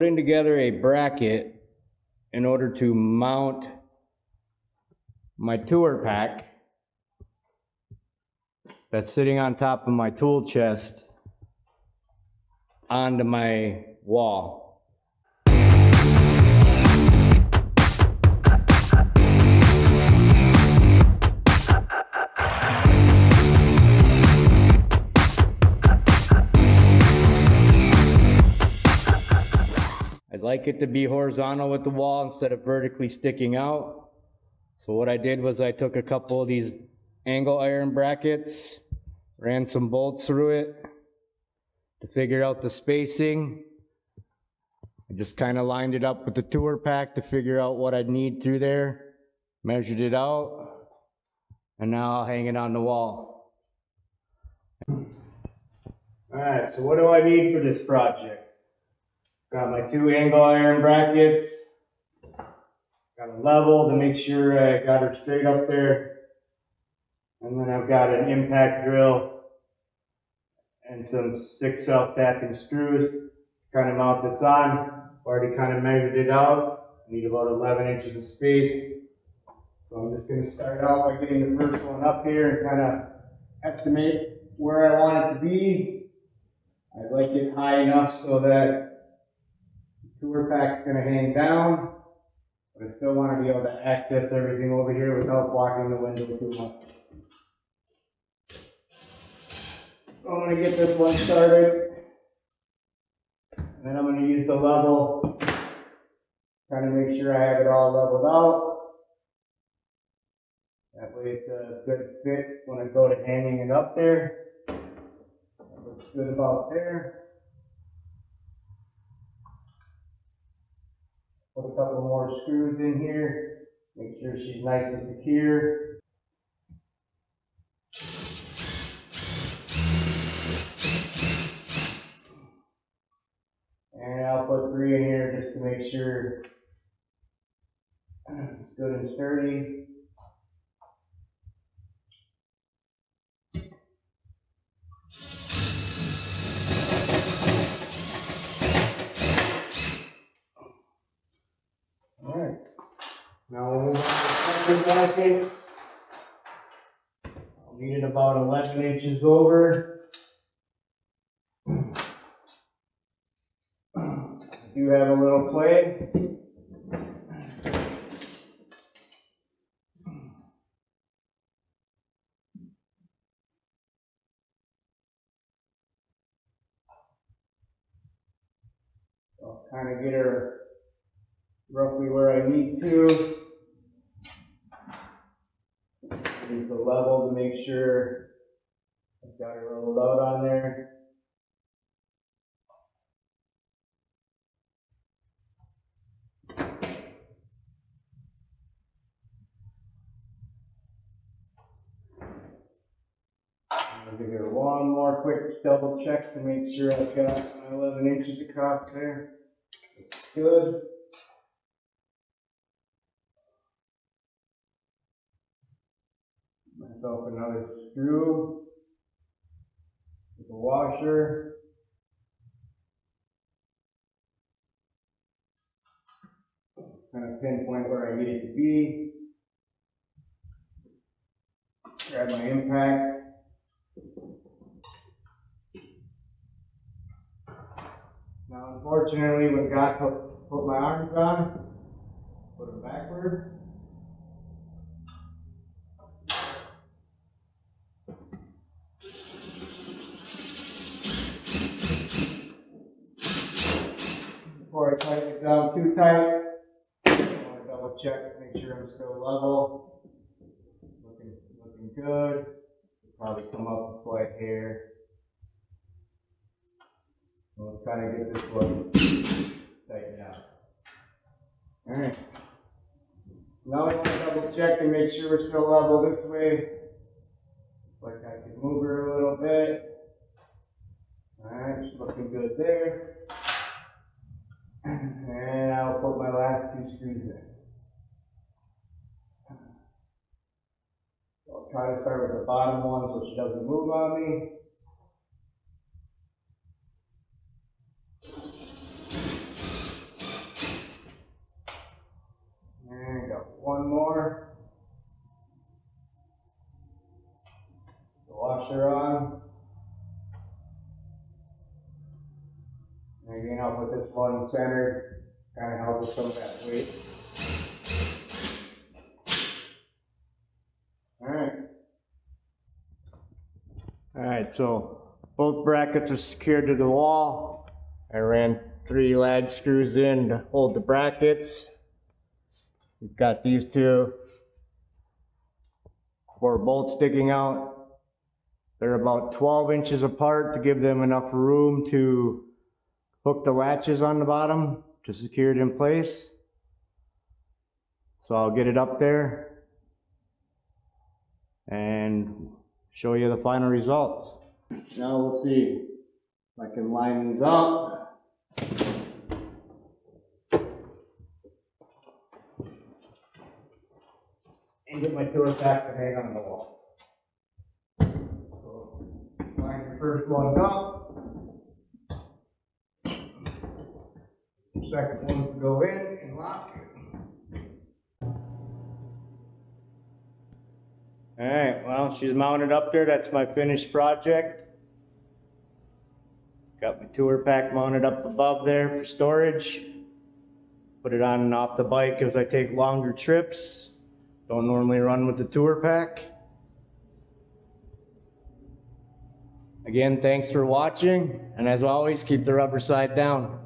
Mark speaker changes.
Speaker 1: Putting together a bracket in order to mount my tour pack that's sitting on top of my tool chest onto my wall. I'd like it to be horizontal with the wall instead of vertically sticking out. So what I did was I took a couple of these angle iron brackets, ran some bolts through it to figure out the spacing. I just kind of lined it up with the tour pack to figure out what I'd need through there, measured it out, and now I'll hang it on the wall. Alright, so what do I need for this project? Got my two angle iron brackets, got a level to make sure I got her straight up there, and then I've got an impact drill and some 6 self-tapping screws to kind of mount this on. Already kind of measured it out. I need about 11 inches of space. So I'm just going to start out by getting the first one up here and kind of estimate where I want it to be. I'd like it high enough so that tour pack's going to hang down, but I still want to be able to access everything over here without blocking the window too much. So I'm going to get this one started, and then I'm going to use the level, kind of make sure I have it all leveled out. That way it's a good fit when I go to hanging it up there. That looks good about there. Put a couple more screws in here, make sure she's nice and secure. And I'll put 3 in here just to make sure it's good and sturdy. Alright, now we'll move on to the second bracket. I'll need it about 11 inches over. I do have a little play. I'll kind of get her roughly where I need to. Use the level to make sure I've got her leveled out on there. I'll give her one more quick double check to make sure I've got my 11 inches across there. Good. Myself another screw with a washer. Kind of pinpoint where I need it to be. Grab my impact. Now, unfortunately, when God put my arms on, put them backwards. Before I tighten it down too tight, I want to double check, make sure I'm still level. Looking good. Probably come up a slight hair. We'll kind of get this one tightened out. Alright. Now I want to double check and make sure we're still level this way. Looks like I can move her a little bit. Alright, she's looking good there. And I'll put my last 2 screws in. So I'll try to start with the bottom one so she doesn't move on me. washer on. And again, I'll put this one centered, kind of help with some of that weight. Alright, so both brackets are secured to the wall. I ran 3 lag screws in to hold the brackets. We've got these 4 bolts sticking out. They're about 12 inches apart to give them enough room to hook the latches on the bottom to secure it in place. So I'll get it up there and show you the final results. Now we'll see if I can line these up. And get my tour pack to hang on the wall. So line the first one up. Second one's to go in and lock. Alright, well, she's mounted up there. That's my finished project. Got my tour pack mounted up above there for storage. Put it on and off the bike as I take longer trips. Don't normally run with the tour pack. Again, thanks for watching, and as always, keep the rubber side down.